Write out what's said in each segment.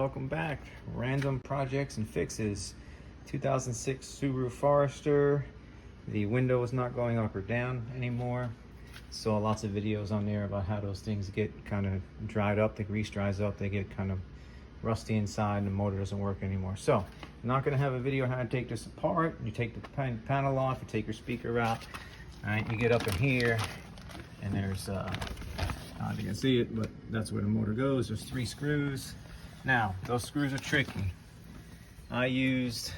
welcome back. Random projects and fixes. 2006 Subaru Forester. The window is not going up or down anymore. Saw lots of videos on there about how those things get kind of dried up. The grease dries up, they get kind of rusty inside and the motor doesn't work anymore. So I'm not going to have a video on how to take this apart. You take the panel off, you take your speaker out. All right, you get up in here and there's I don't know if you can see it, but that's where the motor goes. There's 3 screws. Now, those screws are tricky. I used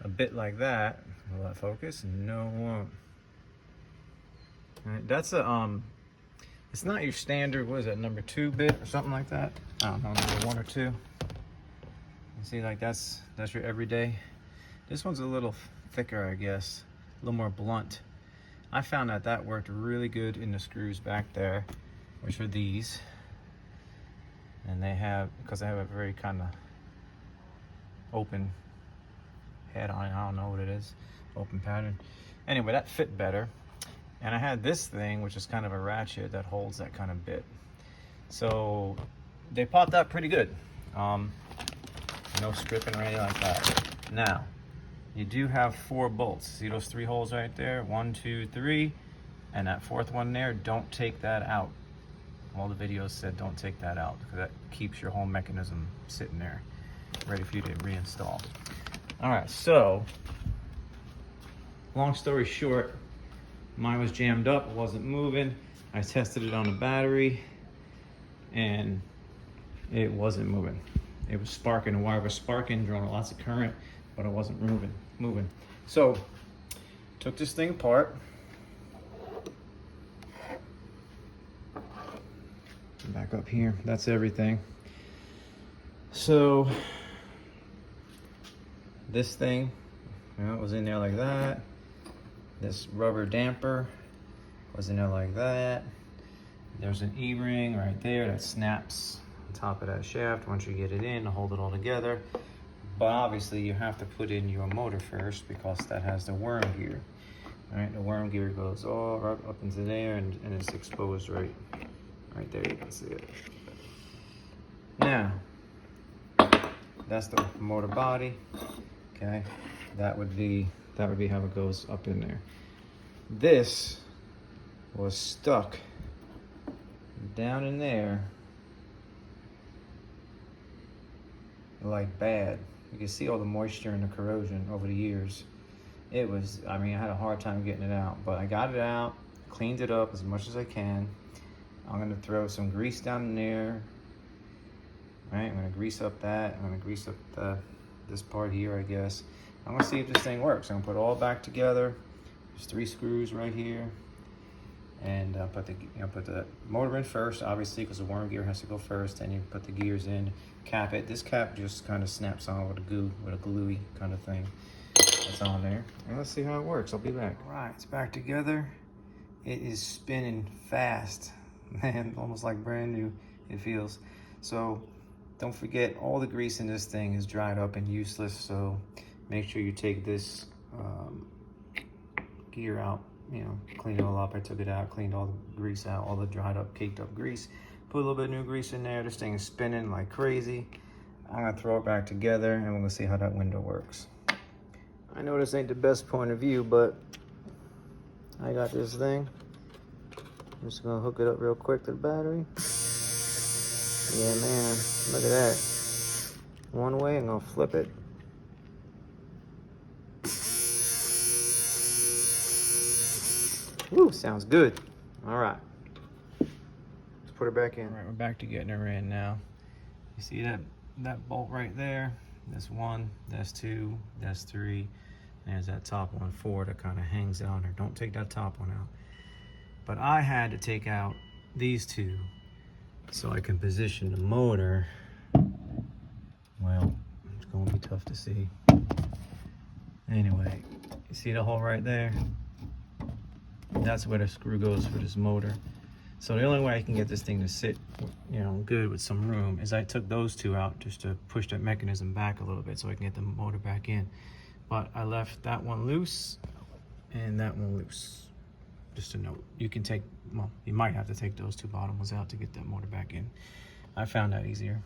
a bit like that. Will that focus? No, it won't. All right, that's a it's not your standard, what is that, number 2 bit or something like that? I don't know, number 1 or 2. You see, like that's your everyday. This one's a little thicker, I guess, a little more blunt. I found that worked really good in the screws back there, which are these. And they have, because they have a very kind of open head on it, I don't know what it is, open pattern. Anyway, that fit better. And I had this thing, which is kind of a ratchet that holds that kind of bit. So they popped out pretty good. No stripping or anything like that. Now, you do have 4 bolts. See those 3 holes right there? 1, 2, 3. And that 4th one there, don't take that out. All the videos said don't take that out because that keeps your whole mechanism sitting there, ready for you to reinstall. All right, so long story short, mine was jammed up, it wasn't moving. I tested it on a battery and it wasn't moving. It was sparking, the wire was sparking, drawing lots of current, but it wasn't moving. So took this thing apart. Back up here, that's everything. So this thing, it was in there like that. This rubber damper was in there like that. There's an E-ring right there that snaps on top of that shaft once you get it in to hold it all together. But obviously you have to put in your motor first because that has the worm gear. All right, the worm gear goes all right up into there and it's exposed right there, you can see it. Now, that's the motor body, okay? That would be how it goes up in there. This was stuck down in there like bad. You can see all the moisture and the corrosion over the years. It was, I mean, I had a hard time getting it out, but I got it out, cleaned it up as much as I can. I'm gonna throw some grease down in there. All right, I'm gonna grease up that. I'm gonna grease up this part here, I guess. I'm gonna see if this thing works. I'm gonna put it all back together. There's 3 screws right here. And put the motor in first, obviously, because the worm gear has to go first. Then you put the gears in, cap it. This cap just kind of snaps on with a gluey kind of thing that's on there. And let's see how it works. I'll be back. All right, it's back together. It is spinning fast. Man, almost like brand new it feels. So don't forget, all the grease in this thing is dried up and useless, so make sure you take this gear out, you know, clean it all up. I took it out, cleaned all the grease out, all the dried up, caked up grease. Put a little bit of new grease in there. This thing is spinning like crazy. I'm gonna throw it back together and we're gonna see how that window works. I know this ain't the best point of view, but I got this thing. I'm just gonna hook it up real quick to the battery. Yeah, man, look at that. One way, I'm gonna flip it. Woo, sounds good. All right, let's put her back in. All right, we're back to getting her in now. You see that bolt right there? That's 1, that's 2, that's 3. And there's that top one, 4, that kind of hangs it on there. Don't take that top one out. But I had to take out these 2 so I can position the motor. Well, it's gonna be tough to see. Anyway, you see the hole right there? That's where the screw goes for this motor. So the only way I can get this thing to sit, you know, good with some room is I took those 2 out just to push that mechanism back a little bit so I can get the motor back in. But I left that one loose and that one loose. Just a note, you can take, well, you might have to take those 2 bottom ones out to get that motor back in. I found that easier.